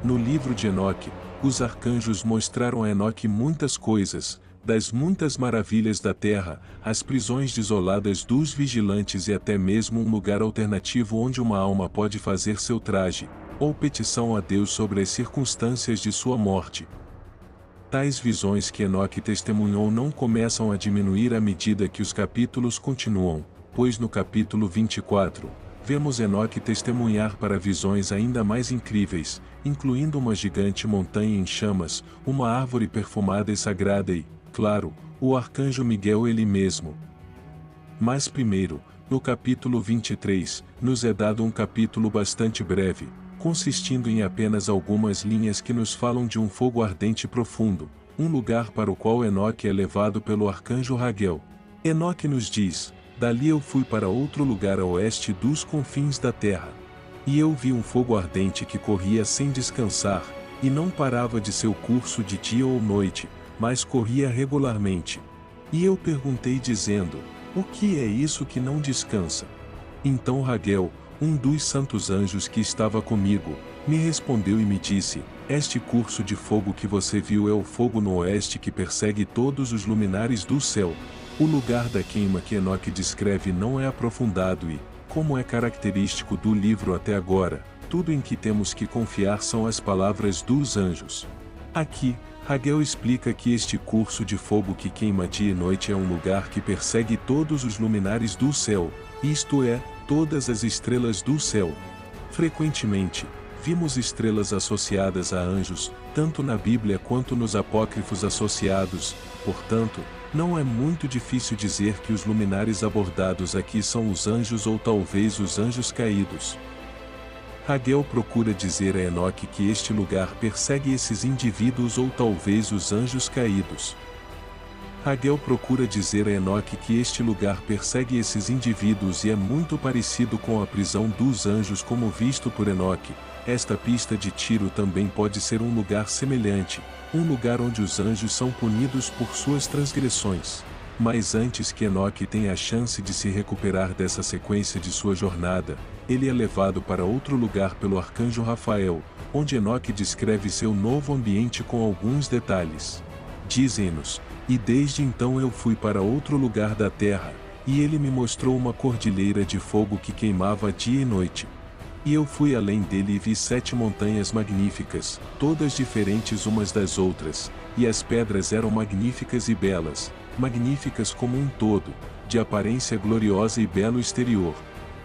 No livro de Enoque, os arcanjos mostraram a Enoque muitas coisas, das muitas maravilhas da terra, as prisões desoladas dos vigilantes e até mesmo um lugar alternativo onde uma alma pode fazer seu traje, ou petição a Deus sobre as circunstâncias de sua morte. Tais visões que Enoque testemunhou não começam a diminuir à medida que os capítulos continuam, pois no capítulo 24, vemos Enoque testemunhar para visões ainda mais incríveis, incluindo uma gigante montanha em chamas, uma árvore perfumada e sagrada e, claro, o arcanjo Miguel ele mesmo. Mas primeiro, no capítulo 23, nos é dado um capítulo bastante breve, consistindo em apenas algumas linhas que nos falam de um fogo ardente profundo, um lugar para o qual Enoque é levado pelo arcanjo Raguel. Enoque nos diz: dali eu fui para outro lugar a oeste dos confins da terra. E eu vi um fogo ardente que corria sem descansar, e não parava de seu curso de dia ou noite, mas corria regularmente. E eu perguntei dizendo: o que é isso que não descansa? Então Raguel, um dos santos anjos que estava comigo, me respondeu e me disse: este curso de fogo que você viu é o fogo no oeste que persegue todos os luminares do céu. O lugar da queima que Enoque descreve não é aprofundado e, como é característico do livro até agora, tudo em que temos que confiar são as palavras dos anjos. Aqui, Raguel explica que este curso de fogo que queima dia e noite é um lugar que persegue todos os luminares do céu, isto é, todas as estrelas do céu. Frequentemente, vimos estrelas associadas a anjos, tanto na Bíblia quanto nos apócrifos associados, portanto, não é muito difícil dizer que os luminares abordados aqui são os anjos ou talvez os anjos caídos. Raguel procura dizer a Enoque que este lugar persegue esses indivíduos ou talvez os anjos caídos. Raguel procura dizer a Enoque que este lugar persegue esses indivíduos e é muito parecido com a prisão dos anjos como visto por Enoque. Esta pista de tiro também pode ser um lugar semelhante, um lugar onde os anjos são punidos por suas transgressões. Mas antes que Enoque tenha a chance de se recuperar dessa sequência de sua jornada, ele é levado para outro lugar pelo arcanjo Rafael, onde Enoque descreve seu novo ambiente com alguns detalhes. Dizem-nos: e desde então eu fui para outro lugar da terra, e ele me mostrou uma cordilheira de fogo que queimava dia e noite. E eu fui além dele e vi 7 montanhas magníficas, todas diferentes umas das outras, e as pedras eram magníficas e belas, magníficas como um todo, de aparência gloriosa e belo exterior.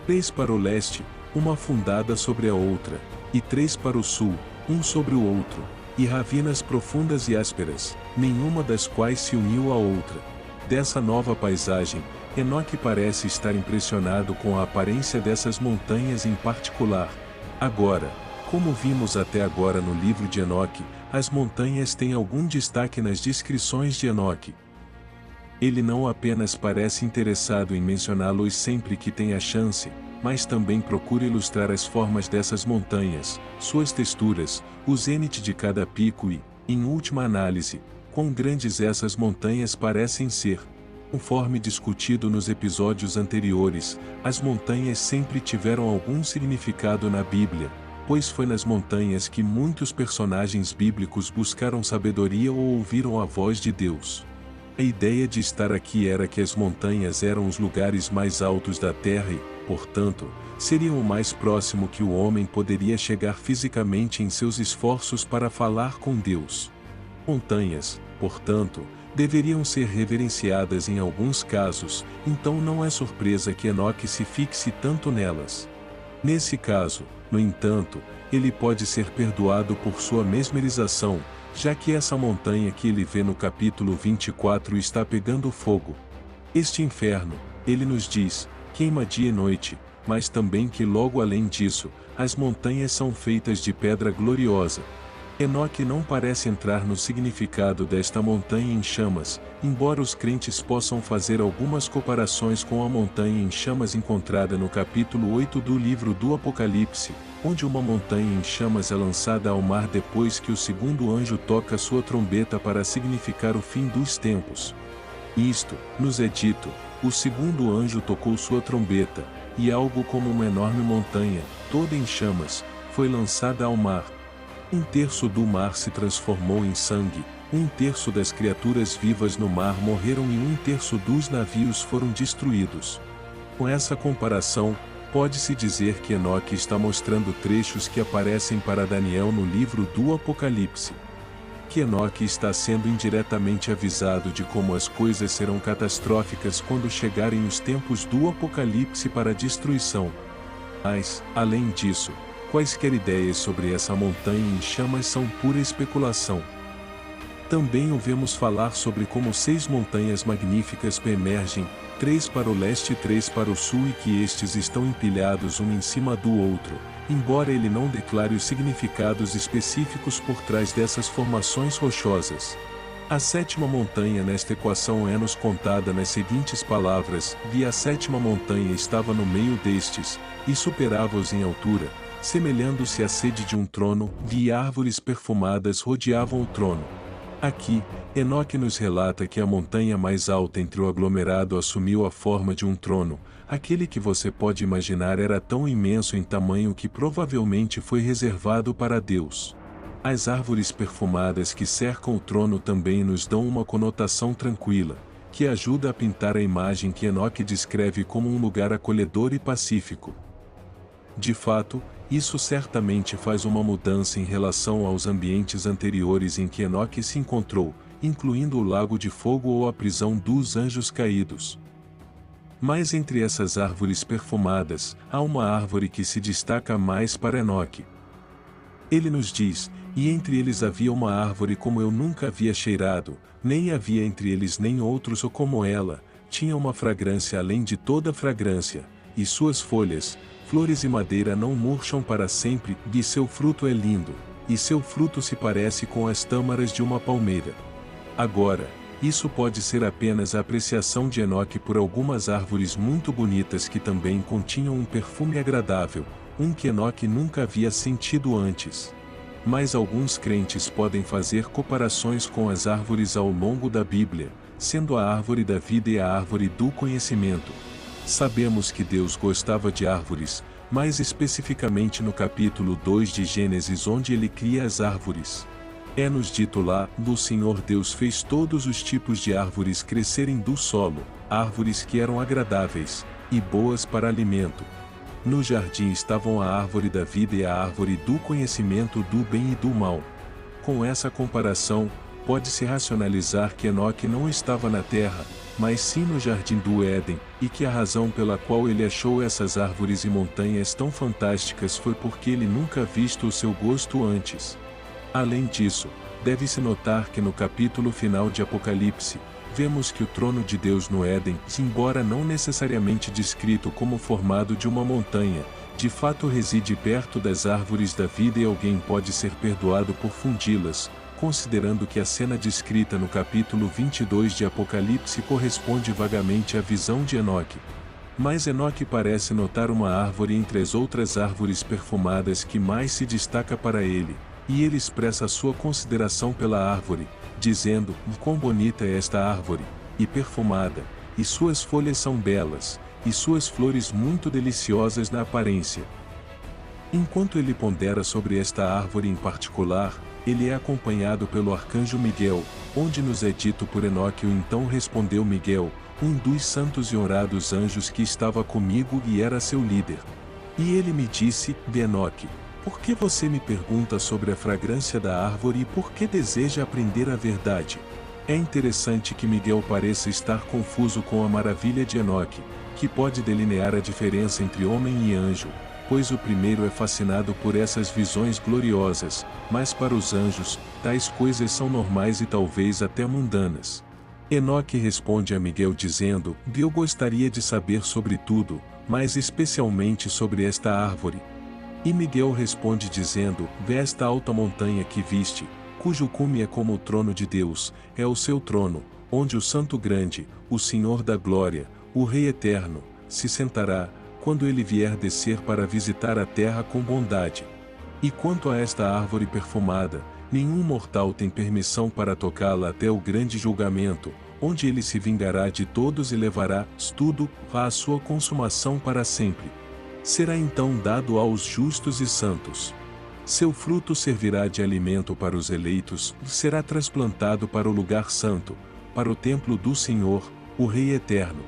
3 para o leste, uma fundada sobre a outra, e 3 para o sul, um sobre o outro, e ravinas profundas e ásperas, nenhuma das quais se uniu à outra. Dessa nova paisagem, Enoque parece estar impressionado com a aparência dessas montanhas em particular. Agora, como vimos até agora no livro de Enoque, as montanhas têm algum destaque nas descrições de Enoque. Ele não apenas parece interessado em mencioná-los sempre que tem a chance, mas também procura ilustrar as formas dessas montanhas, suas texturas, o zênite de cada pico e, em última análise, quão grandes essas montanhas parecem ser. Conforme discutido nos episódios anteriores, as montanhas sempre tiveram algum significado na Bíblia, pois foi nas montanhas que muitos personagens bíblicos buscaram sabedoria ou ouviram a voz de Deus. A ideia de estar aqui era que as montanhas eram os lugares mais altos da terra e, portanto, seriam o mais próximo que o homem poderia chegar fisicamente em seus esforços para falar com Deus. Montanhas, portanto, deveriam ser reverenciadas em alguns casos, então não é surpresa que Enoque se fixe tanto nelas. Nesse caso, no entanto, ele pode ser perdoado por sua mesmerização, já que essa montanha que ele vê no capítulo 24 está pegando fogo. Este inferno, ele nos diz, queima dia e noite, mas também que logo além disso, as montanhas são feitas de pedra gloriosa. Enoque não parece entrar no significado desta montanha em chamas, embora os crentes possam fazer algumas comparações com a montanha em chamas encontrada no capítulo 8 do livro do Apocalipse, onde uma montanha em chamas é lançada ao mar depois que o segundo anjo toca sua trombeta para significar o fim dos tempos. Isto, nos é dito, o segundo anjo tocou sua trombeta, e algo como uma enorme montanha, toda em chamas, foi lançada ao mar. Um terço do mar se transformou em sangue, um terço das criaturas vivas no mar morreram e um terço dos navios foram destruídos. Com essa comparação, pode-se dizer que Enoque está mostrando trechos que aparecem para Daniel no livro do Apocalipse. Que Enoque está sendo indiretamente avisado de como as coisas serão catastróficas quando chegarem os tempos do Apocalipse para a destruição. Mas, além disso, quaisquer ideias sobre essa montanha em chamas são pura especulação. Também ouvemos falar sobre como 6 montanhas magníficas emergem, 3 para o leste e 3 para o sul, e que estes estão empilhados um em cima do outro, embora ele não declare os significados específicos por trás dessas formações rochosas. A 7ª montanha nesta equação é-nos contada nas seguintes palavras: vi a 7ª montanha estava no meio destes, e superava-os em altura, semelhando-se à sede de um trono, vi árvores perfumadas rodeavam o trono. Aqui, Enoque nos relata que a montanha mais alta entre o aglomerado assumiu a forma de um trono. Aquele que você pode imaginar era tão imenso em tamanho que provavelmente foi reservado para Deus. As árvores perfumadas que cercam o trono também nos dão uma conotação tranquila, que ajuda a pintar a imagem que Enoque descreve como um lugar acolhedor e pacífico. De fato, isso certamente faz uma mudança em relação aos ambientes anteriores em que Enoque se encontrou, incluindo o lago de fogo ou a prisão dos anjos caídos. Mas entre essas árvores perfumadas, há uma árvore que se destaca mais para Enoque. Ele nos diz: e entre eles havia uma árvore como eu nunca havia cheirado, nem havia entre eles nem outros ou como ela, tinha uma fragrância além de toda fragrância, e suas folhas, flores e madeira não murcham para sempre, e seu fruto é lindo, e seu fruto se parece com as tâmaras de uma palmeira. Agora, isso pode ser apenas a apreciação de Enoque por algumas árvores muito bonitas que também continham um perfume agradável, que Enoque nunca havia sentido antes. Mas alguns crentes podem fazer comparações com as árvores ao longo da Bíblia, sendo a árvore da vida e a árvore do conhecimento. Sabemos que Deus gostava de árvores, mais especificamente no capítulo 2 de Gênesis, onde ele cria as árvores. É-nos dito lá: o Senhor Deus fez todos os tipos de árvores crescerem do solo, árvores que eram agradáveis e boas para alimento. No jardim estavam a árvore da vida e a árvore do conhecimento do bem e do mal. Com essa comparação, pode-se racionalizar que Enoque não estava na terra, mas sim no jardim do Éden, e que a razão pela qual ele achou essas árvores e montanhas tão fantásticas foi porque ele nunca visto o seu gosto antes. Além disso, deve-se notar que no capítulo final de Apocalipse, vemos que o trono de Deus no Éden, embora não necessariamente descrito como formado de uma montanha, de fato reside perto das árvores da vida, e alguém pode ser perdoado por fundi-las, considerando que a cena descrita no capítulo 22 de Apocalipse corresponde vagamente à visão de Enoque. Mas Enoque parece notar uma árvore entre as outras árvores perfumadas que mais se destaca para ele, e ele expressa sua consideração pela árvore, dizendo: quão bonita é esta árvore, e perfumada, e suas folhas são belas, e suas flores muito deliciosas na aparência. Enquanto ele pondera sobre esta árvore em particular, ele é acompanhado pelo arcanjo Miguel, onde nos é dito por Enoque: então respondeu Miguel, um dos santos e honrados anjos que estava comigo e era seu líder. E ele me disse: Enoque, por que você me pergunta sobre a fragrância da árvore e por que deseja aprender a verdade? É interessante que Miguel pareça estar confuso com a maravilha de Enoque, que pode delinear a diferença entre homem e anjo, pois o primeiro é fascinado por essas visões gloriosas, mas para os anjos, tais coisas são normais e talvez até mundanas. Enoque responde a Miguel dizendo: eu gostaria de saber sobre tudo, mas especialmente sobre esta árvore. E Miguel responde dizendo: vê esta alta montanha que viste, cujo cume é como o trono de Deus, é o seu trono, onde o Santo Grande, o Senhor da Glória, o Rei Eterno, se sentará, quando ele vier descer para visitar a terra com bondade. E quanto a esta árvore perfumada, nenhum mortal tem permissão para tocá-la até o grande julgamento, onde ele se vingará de todos e levará tudo à sua consumação para sempre. Será então dado aos justos e santos. Seu fruto servirá de alimento para os eleitos, e será transplantado para o lugar santo, para o templo do Senhor, o Rei Eterno.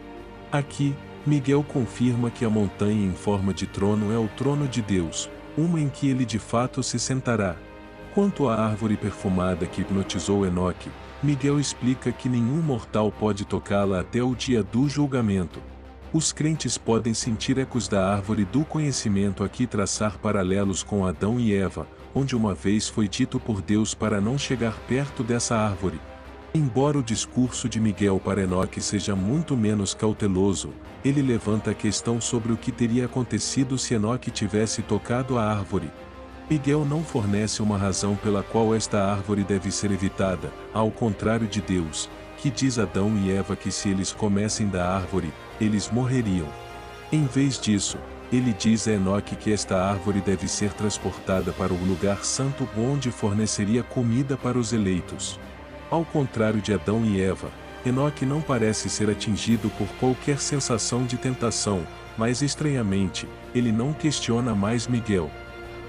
Aqui, Miguel confirma que a montanha em forma de trono é o trono de Deus, uma em que ele de fato se sentará. Quanto à árvore perfumada que hipnotizou Enoque, Miguel explica que nenhum mortal pode tocá-la até o dia do julgamento. Os crentes podem sentir ecos da árvore do conhecimento aqui traçar paralelos com Adão e Eva, onde uma vez foi dito por Deus para não chegar perto dessa árvore. Embora o discurso de Miguel para Enoque seja muito menos cauteloso, ele levanta a questão sobre o que teria acontecido se Enoque tivesse tocado a árvore. Miguel não fornece uma razão pela qual esta árvore deve ser evitada, ao contrário de Deus, que diz a Adão e Eva que se eles comessem da árvore, eles morreriam. Em vez disso, ele diz a Enoque que esta árvore deve ser transportada para o lugar santo onde forneceria comida para os eleitos. Ao contrário de Adão e Eva, Enoque não parece ser atingido por qualquer sensação de tentação, mas estranhamente, ele não questiona mais Miguel.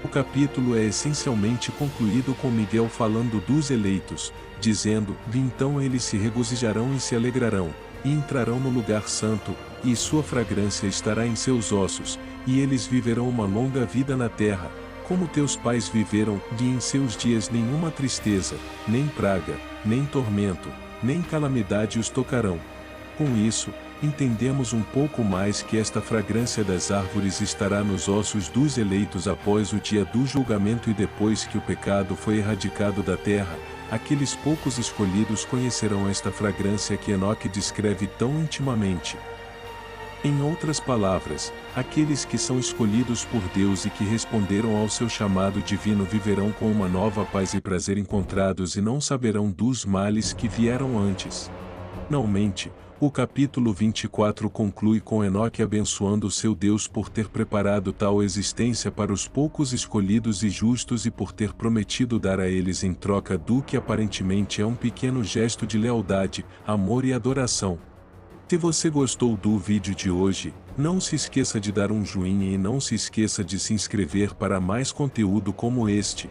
O capítulo é essencialmente concluído com Miguel falando dos eleitos, dizendo: então eles se regozijarão e se alegrarão, e entrarão no lugar santo, e sua fragrância estará em seus ossos, e eles viverão uma longa vida na terra, como teus pais viveram, e em seus dias nenhuma tristeza, nem praga, nem tormento, nem calamidade os tocarão. Com isso, entendemos um pouco mais que esta fragrância das árvores estará nos ossos dos eleitos após o dia do julgamento e depois que o pecado foi erradicado da terra, aqueles poucos escolhidos conhecerão esta fragrância que Enoque descreve tão intimamente. Em outras palavras, aqueles que são escolhidos por Deus e que responderam ao seu chamado divino viverão com uma nova paz e prazer encontrados e não saberão dos males que vieram antes. Finalmente, o capítulo 24 conclui com Enoque abençoando seu Deus por ter preparado tal existência para os poucos escolhidos e justos e por ter prometido dar a eles em troca do que aparentemente é um pequeno gesto de lealdade, amor e adoração. Se você gostou do vídeo de hoje, não se esqueça de dar um joinha e não se esqueça de se inscrever para mais conteúdo como este.